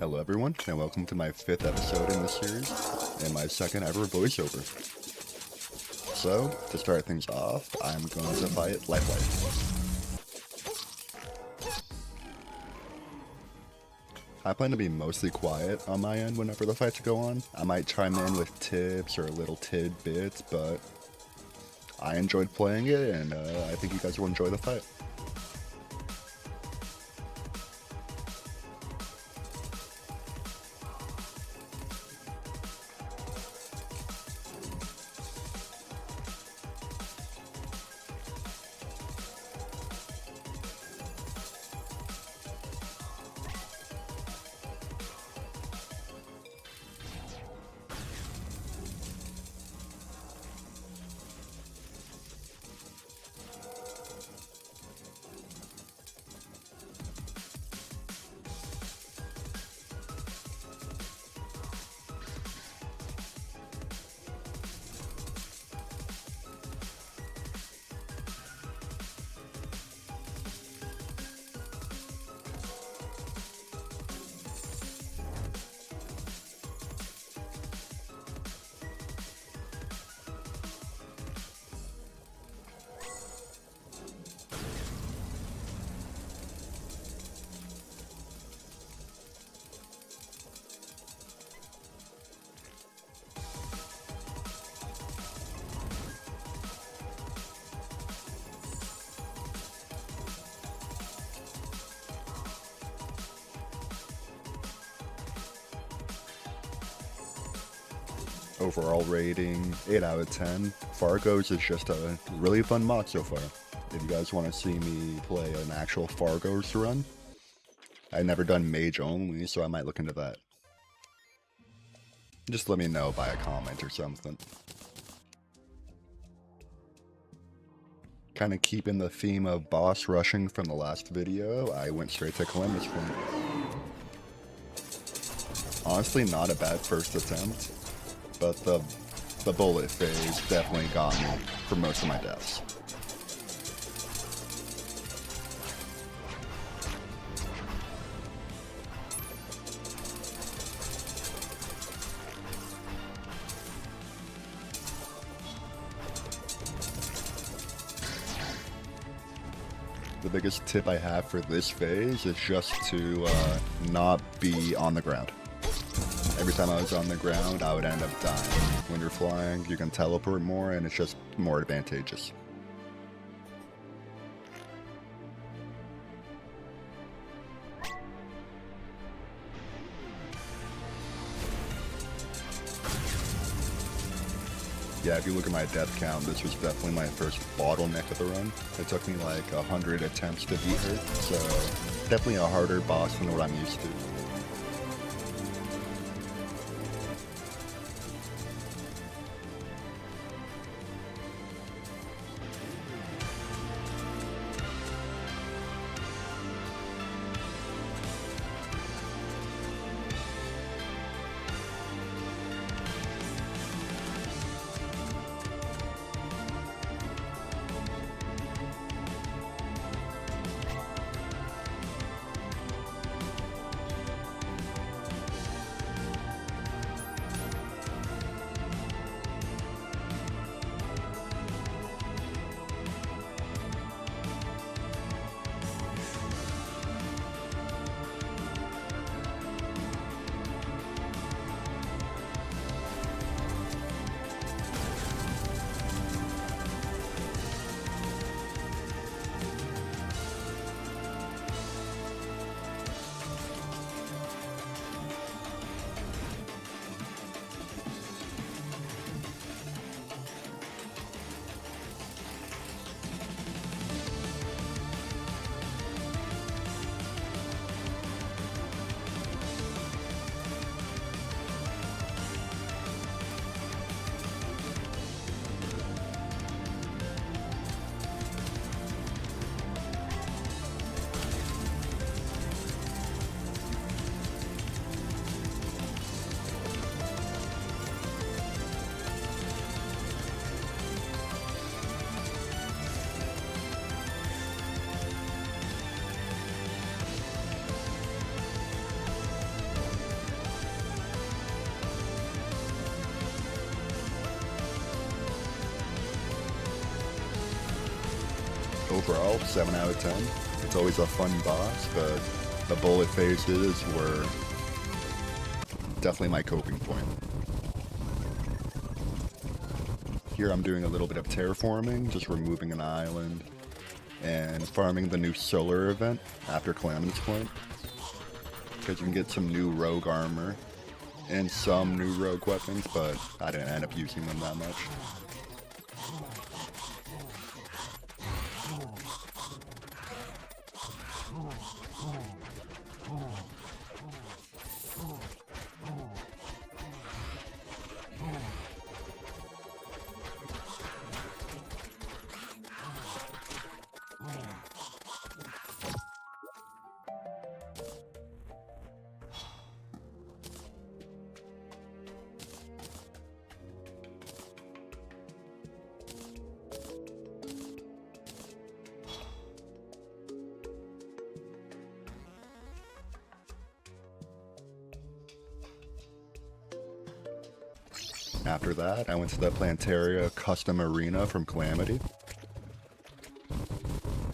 Hello everyone, and welcome to my 5th episode in this series, and my 2nd ever voiceover. So, to start things off, I'm going to fight Lifelike. I plan to be mostly quiet on my end whenever the fights go on. I might chime in with tips or little tidbits, but I enjoyed playing it, and I think you guys will enjoy the fight. Overall rating, 8 out of 10. Fargo's is just a really fun mod so far. If you guys want to see me play an actual Fargo's run, I've never done mage only, so I might look into that. Just let me know by a comment or something. Kind of keeping the theme of boss rushing from the last video, I went straight to Calamitous Point. Honestly, not a bad first attempt, but the bullet phase definitely got me for most of my deaths. The biggest tip I have for this phase is just to not be on the ground. Every time I was on the ground, I would end up dying. When you're flying, you can teleport more, and it's just more advantageous. Yeah, if you look at my death count, this was definitely my first bottleneck of the run. It took me like 100 attempts to beat her, so definitely a harder boss than what I'm used to. overall, 7 out of 10. It's always a fun boss, but the bullet phases were definitely my coping point. Here I'm doing a little bit of terraforming, just removing an island, and farming the new solar event after Calamity's Point, because you can get some new rogue armor and some new rogue weapons, but I didn't end up using them that much. After that, I went to the Plantaria Custom Arena from Calamity.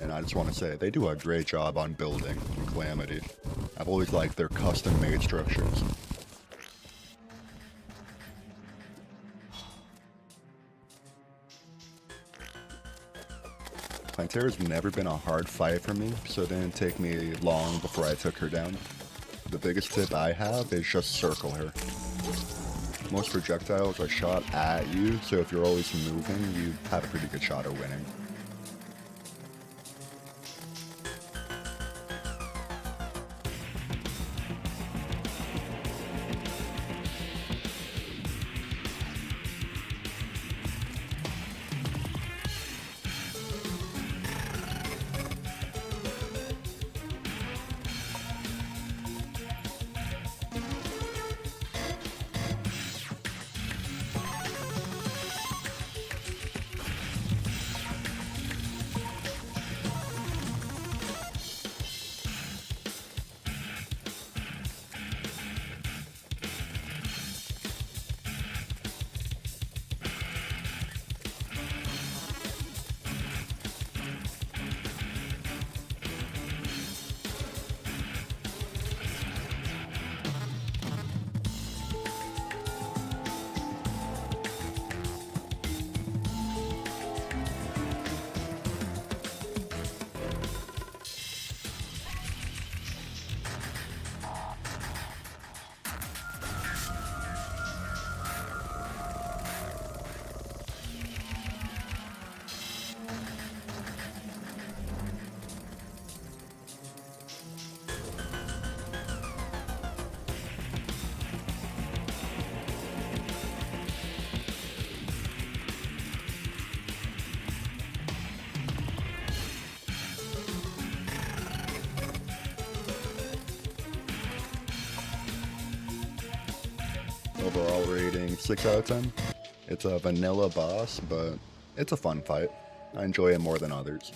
And I just want to say, they do a great job on building in Calamity. I've always liked their custom-made structures. Plantaria's never been a hard fight for me, so it didn't take me long before I took her down. The biggest tip I have is just circle her. Most projectiles are shot at you, so if you're always moving, you have a pretty good shot of winning. Overall rating 6 out of 10. It's a vanilla boss, but it's a fun fight. I enjoy it more than others.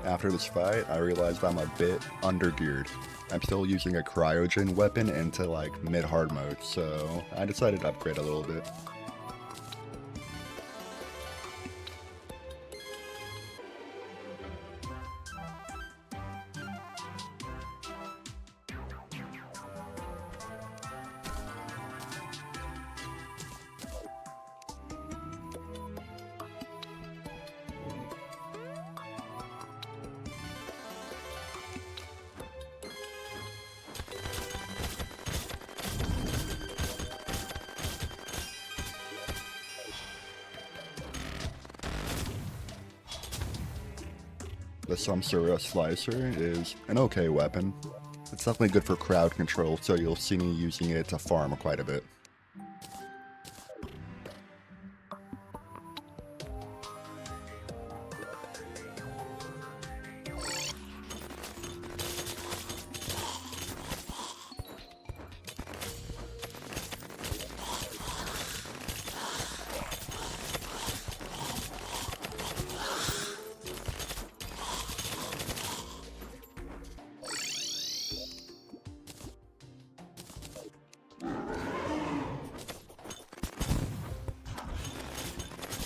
After this fight, I realized I'm a bit undergeared. I'm still using a cryogen weapon into like mid-hard mode, so I decided to upgrade a little bit. The Samsura Slicer is an okay weapon. It's definitely good for crowd control, so you'll see me using it to farm quite a bit.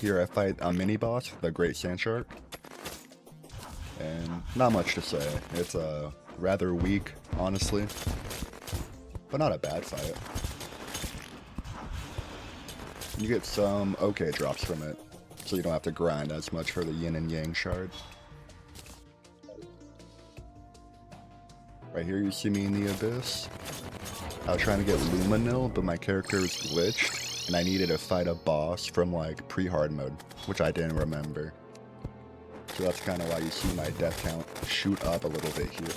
here I fight a mini boss, the Great Sand Shark. And not much to say. It's rather weak, honestly. But not a bad fight. You get some okay drops from it, so you don't have to grind as much for the yin and yang shard. Right here you see me in the abyss. I was trying to get Luminil, but my character was glitched, and I needed to fight a boss from like pre-hard mode, which I didn't remember. So that's kind of why you see my death count shoot up a little bit here.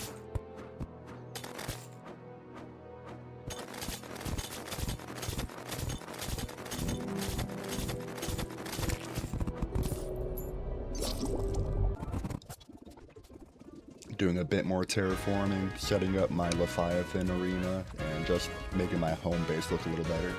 Doing a bit more terraforming, setting up my Leviathan arena, and just making my home base look a little better.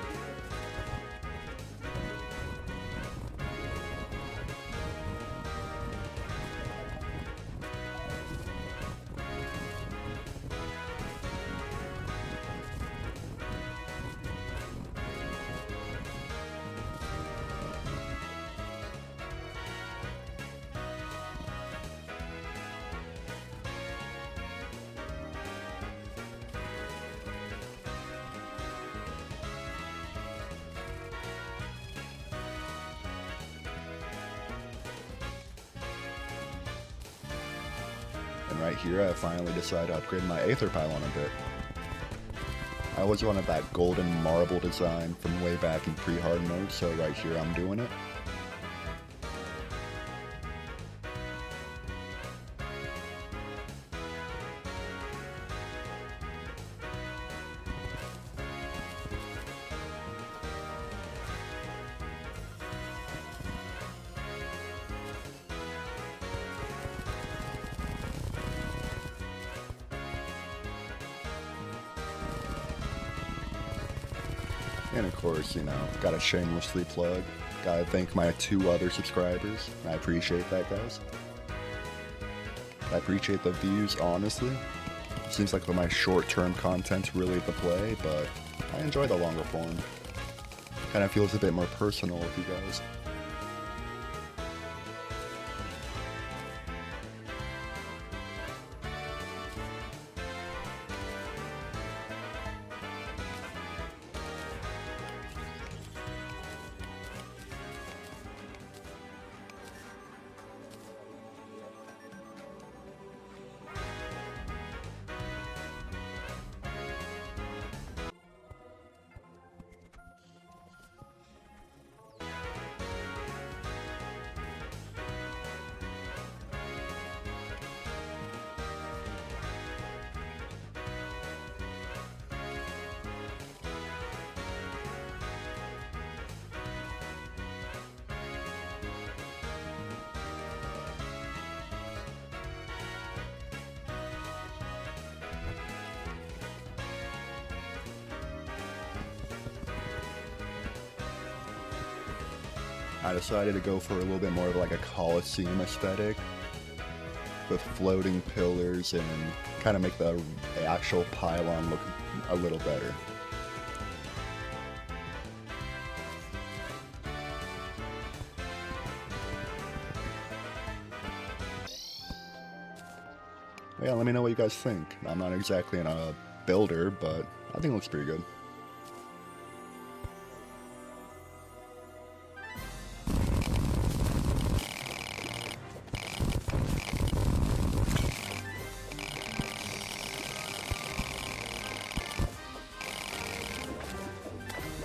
And right here, I finally decided to upgrade my Aether Pylon a bit. I always wanted that golden marble design from way back in pre-hard mode, so right here I'm doing it. And of course, you know, gotta shamelessly plug. Gotta thank my 2 other subscribers. I appreciate that, guys. I appreciate the views, honestly. Seems like my short-term content's really the play, but I enjoy the longer form. Kinda feels a bit more personal with you guys. I decided to go for a little bit more of like a Colosseum aesthetic with floating pillars and kind of make the actual pylon look a little better. Yeah, let me know what you guys think. I'm not exactly a builder, but I think it looks pretty good.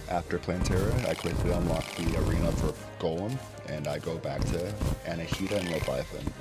After Plantera, I quickly unlock the arena for Golem, and I go back to Anahita and Leviathan.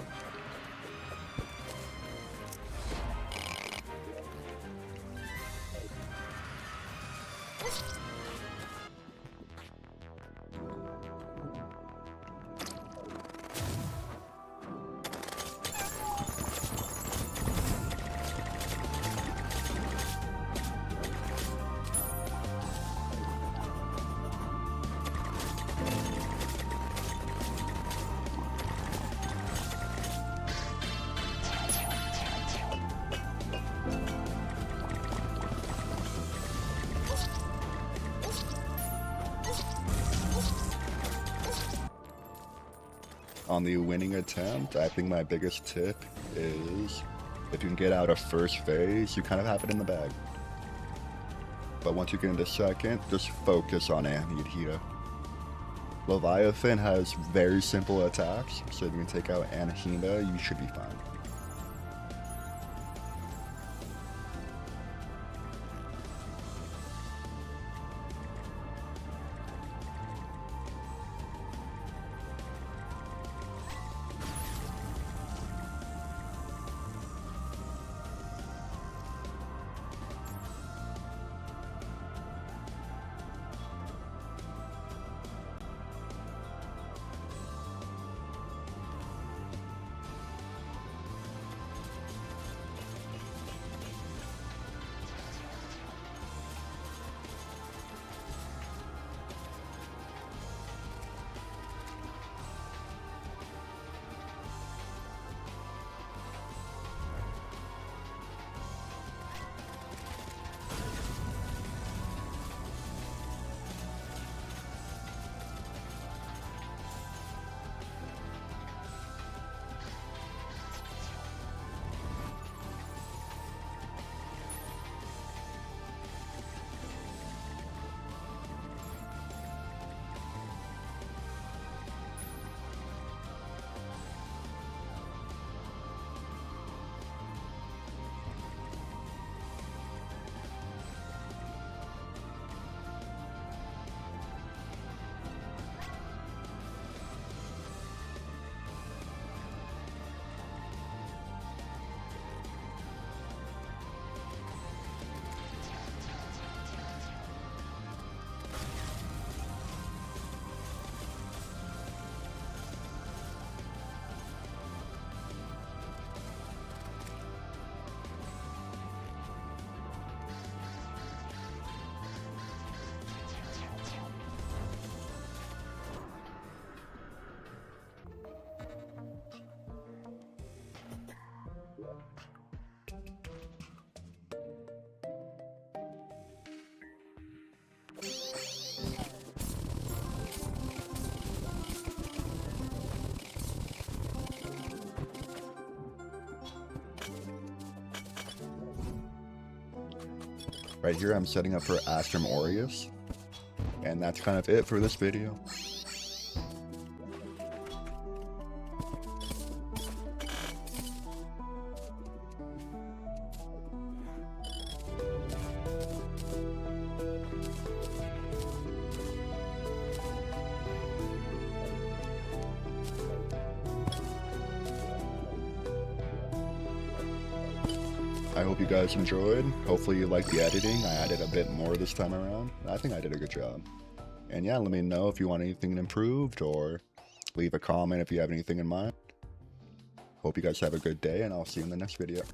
on the winning attempt, I think my biggest tip is if you can get out of first phase, you kind of have it in the bag. But once you get into second, just focus on Anhida. Leviathan has very simple attacks, so if you can take out Anhida, you should be fine. Right here I'm setting up for Astrum Aureus, and that's kind of it for this video. I hope you guys enjoyed. Hopefully you liked the editing. I added a bit more this time around. I think I did a good job. And yeah, let me know if you want anything improved, or leave a comment if you have anything in mind. Hope you guys have a good day, and I'll see you in the next video.